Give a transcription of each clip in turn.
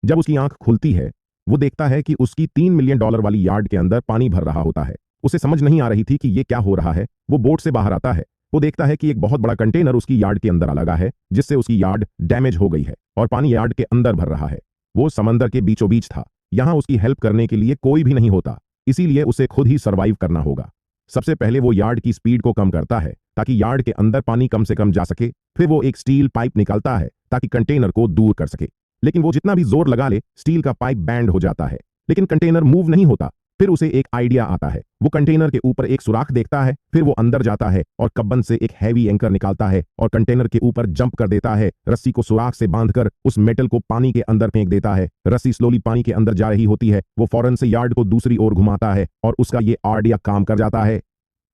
जब उसकी आंख खुलती है, वो देखता है कि उसकी $3 मिलियन वाली यार्ड के अंदर पानी भर रहा होता है। उसे समझ नहीं आ रही थी कि ये क्या हो रहा है। वो बोट से बाहर आता है। वो देखता है कि एक बहुत बड़ा कंटेनर उसकी यार्ड के अंदर आ लगा है, जिससे उसकी यार्ड डैमेज हो गई है और पानी यार्ड के अंदर भर रहा है। वो समंदर के बीचों बीच था। यहाँ उसकी हेल्प करने के लिए कोई भी नहीं होता, इसीलिए उसे खुद ही सर्वाइव करना होगा। सबसे पहले वो यार्ड की स्पीड को कम करता है ताकि यार्ड के अंदर पानी कम से कम जा सके। फिर वो एक स्टील पाइप निकालता है ताकि कंटेनर को दूर कर सके, लेकिन वो जितना भी जोर लगा ले, स्टील का पाइप बैंड हो जाता है, लेकिन कंटेनर मूव नहीं होता। फिर उसे एक आइडिया आता है। वो कंटेनर के ऊपर एक सुराख देखता है। फिर वो अंदर जाता है और कब्बन से एक हैवी एंकर निकालता है और कंटेनर के ऊपर जंप कर देता है। रस्सी को सुराख से बांधकर उस मेटल को पानी के अंदर फेंक देता है। रस्सी स्लोली पानी के अंदर जा रही होती है। वो फौरन से यार्ड को दूसरी ओर घुमाता है और उसका ये आइडिया काम कर जाता है।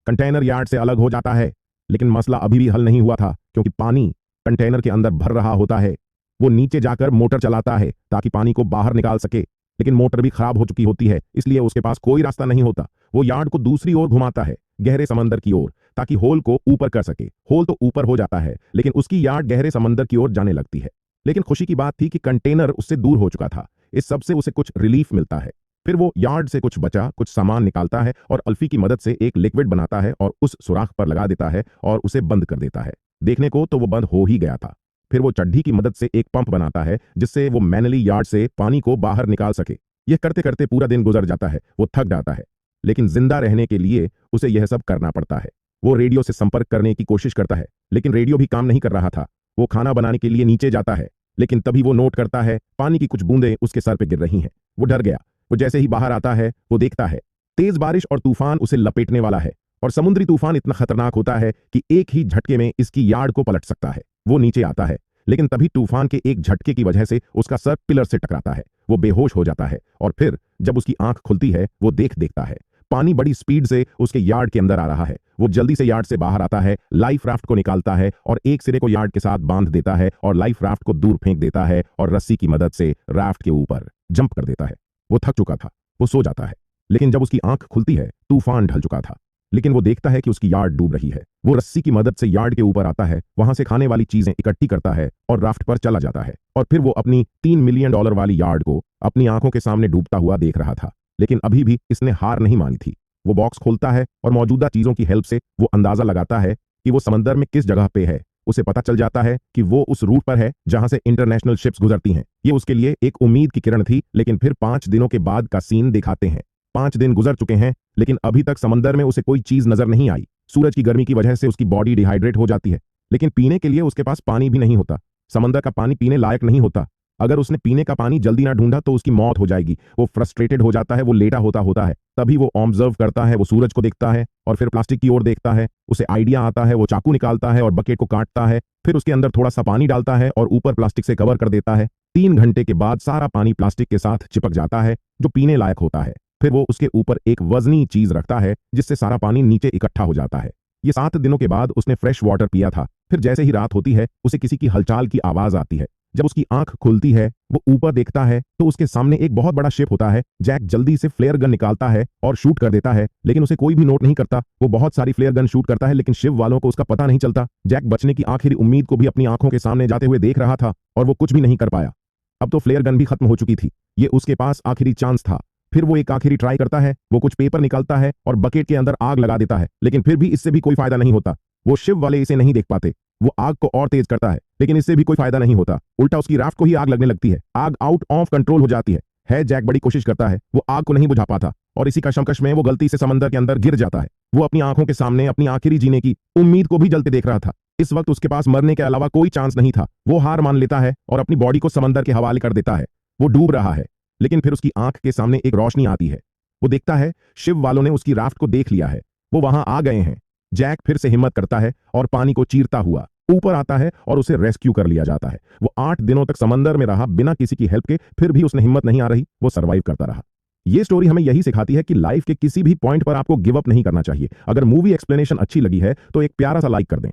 कंटेनर यार्ड से अलग हो जाता है, लेकिन मसला अभी भी हल नहीं हुआ था, क्योंकि पानी कंटेनर के अंदर भर रहा होता है। वो नीचे जाकर मोटर चलाता है ताकि पानी को बाहर निकाल सके, लेकिन मोटर भी खराब हो चुकी होती है, इसलिए उसके पास कोई रास्ता नहीं होता। वो यार्ड को दूसरी ओर घुमाता है, गहरे समंदर की ओर, ताकि होल को ऊपर कर सके। होल तो ऊपर हो जाता है, लेकिन उसकी यार्ड गहरे समंदर की ओर जाने लगती है। लेकिन खुशी की बात थी कि कंटेनर उससे दूर हो चुका था। इस सब से उसे कुछ रिलीफ मिलता है। फिर वो यार्ड से कुछ सामान निकालता है और अल्फी की मदद से एक लिक्विड बनाता है और उस सुराख पर लगा देता है और उसे बंद कर देता है। देखने को तो वो बंद हो ही गया था। फिर वो चड्ढी की मदद से एक पंप बनाता है, जिससे वो मैनुअली यार्ड से पानी को बाहर निकाल सके। यह करते करते पूरा दिन गुजर जाता है। वो थक जाता है, लेकिन जिंदा रहने के लिए उसे यह सब करना पड़ता है। वो रेडियो से संपर्क करने की कोशिश करता है, लेकिन रेडियो भी काम नहीं कर रहा था। वो खाना बनाने के लिए नीचे जाता है, लेकिन तभी वो नोट करता है पानी की कुछ बूंदें उसके सर पे गिर रही हैं। वो डर गया। वो जैसे ही बाहर आता है, वो देखता है तेज बारिश और तूफान उसे लपेटने वाला है, और समुद्री तूफान इतना खतरनाक होता है कि एक ही झटके में इसकी यार्ड को पलट सकता है। वो नीचे आता है, लेकिन तभी तूफान के एक झटके की वजह से उसका सर पिलर से टकराता है। वो बेहोश हो जाता है, और फिर जब उसकी आंख खुलती है, वो देखता है पानी बड़ी स्पीड से उसके यार्ड के अंदर आ रहा है। वो जल्दी से यार्ड से बाहर आता है, लाइफ राफ्ट को निकालता है और एक सिरे को यार्ड के साथ बांध देता है और लाइफ राफ्ट को दूर फेंक देता है और रस्सी की मदद से राफ्ट के ऊपर जंप कर देता है। वो थक चुका था। वो सो जाता है, लेकिन जब उसकी आंख खुलती है, तूफान ढल चुका था, लेकिन वो देखता है कि उसकी यार्ड डूब रही है। वो रस्सी की मदद से यार्ड के ऊपर आता है, वहां से खाने वाली चीजें इकट्ठी करता है और राफ्ट पर चला जाता है। और फिर वो अपनी $3 मिलियन वाली यार्ड को अपनी आंखों के सामने डूबता हुआ देख रहा था, लेकिन अभी भी इसने हार नहीं मानी थी। वो बॉक्स खोलता है और मौजूदा चीजों की हेल्प से वो अंदाजा लगाता है कि वो समंदर में किस जगह पे है। उसे पता चल जाता है कि वो उस रूट पर है जहां से इंटरनेशनल शिप्स गुजरती हैं। ये उसके लिए एक उम्मीद की किरण थी, लेकिन फिर 5 दिनों के बाद का सीन दिखाते हैं। 5 दिन गुजर चुके हैं, लेकिन अभी तक समंदर में उसे कोई चीज नजर नहीं आई। सूरज की गर्मी की वजह से उसकी बॉडी डिहाइड्रेट हो जाती है, लेकिन पीने के लिए उसके पास पानी भी नहीं होता। समंदर का पानी पीने लायक नहीं होता। अगर उसने पीने का पानी जल्दी ना ढूंढा तो उसकी मौत हो जाएगी। वो फ्रस्ट्रेटेड हो जाता है। वो लेटा होता है। तभी वो ऑब्जर्व करता है। वो सूरज को देखता है और फिर प्लास्टिक की ओर देखता है। उसे आइडिया आता है। वो चाकू निकालता है और बकेट को काटता है। फिर उसके अंदर थोड़ा सा पानी डालता है और ऊपर प्लास्टिक से कवर कर देता है। 3 घंटे के बाद सारा पानी प्लास्टिक के साथ चिपक जाता है, जो पीने लायक होता है। फिर वो उसके ऊपर एक वजनी चीज रखता है, जिससे सारा पानी नीचे इकट्ठा हो जाता है। ये 7 दिनों के बाद उसने फ्रेश वाटर पिया था। फिर जैसे ही रात होती है, उसे किसी की हलचल की आवाज आती है। जब उसकी आंख खुलती है, वो ऊपर देखता है तो उसके सामने एक बहुत बड़ा शिप होता है। जैक जल्दी से फ्लेयर गन निकालता है और शूट कर देता है, लेकिन उसे कोई भी नोट नहीं करता। वो बहुत सारी फ्लेयर गन शूट करता है, लेकिन शिप वालों को उसका पता नहीं चलता। जैक बचने की आखिरी उम्मीद को भी अपनी आंखों के सामने जाते हुए देख रहा था, और वो कुछ भी नहीं कर पाया। अब तो फ्लेयर गन भी खत्म हो चुकी थी। ये उसके पास आखिरी चांस था। फिर वो एक आखिरी ट्राई करता है। वो कुछ पेपर निकालता है और बकेट के अंदर आग लगा देता है, लेकिन फिर भी इससे भी कोई फायदा नहीं होता। वो शिप वाले इसे नहीं देख पाते। वो आग को और तेज करता है, लेकिन इससे भी कोई फायदा नहीं होता। उल्टा उसकी राफ्ट को ही आग लगने लगती है। आग आउट ऑफ कंट्रोल हो जाती है। जैक बड़ी कोशिश करता है, वो आग को नहीं बुझा पाता, और इसी कशमकश में वो गलती से समंदर के अंदर गिर जाता है। वो अपनी आंखों के सामने अपनी आखिरी जीने की उम्मीद को भी जलते देख रहा था। इस वक्त उसके पास मरने के अलावा कोई चांस नहीं था। वो हार मान लेता है और अपनी बॉडी को समंदर के हवाले कर देता है। वो डूब रहा है, लेकिन फिर उसकी आंख के सामने एक रोशनी आती है। वो देखता है शिव वालों ने उसकी राफ्ट को देख लिया है। वो वहां आ गए हैं। जैक फिर से हिम्मत करता है और पानी को चीरता हुआ ऊपर आता है और उसे रेस्क्यू कर लिया जाता है। वो 8 दिनों तक समंदर में रहा बिना किसी की हेल्प के, फिर भी उसने हिम्मत नहीं आ रही। वो सरवाइव करता रहा। ये स्टोरी हमें यही सिखाती है कि लाइफ के किसी भी पॉइंट पर आपको गिव अप नहीं करना चाहिए। अगर मूवी एक्सप्लेनेशन अच्छी लगी है तो एक प्यारा सा लाइक कर दें।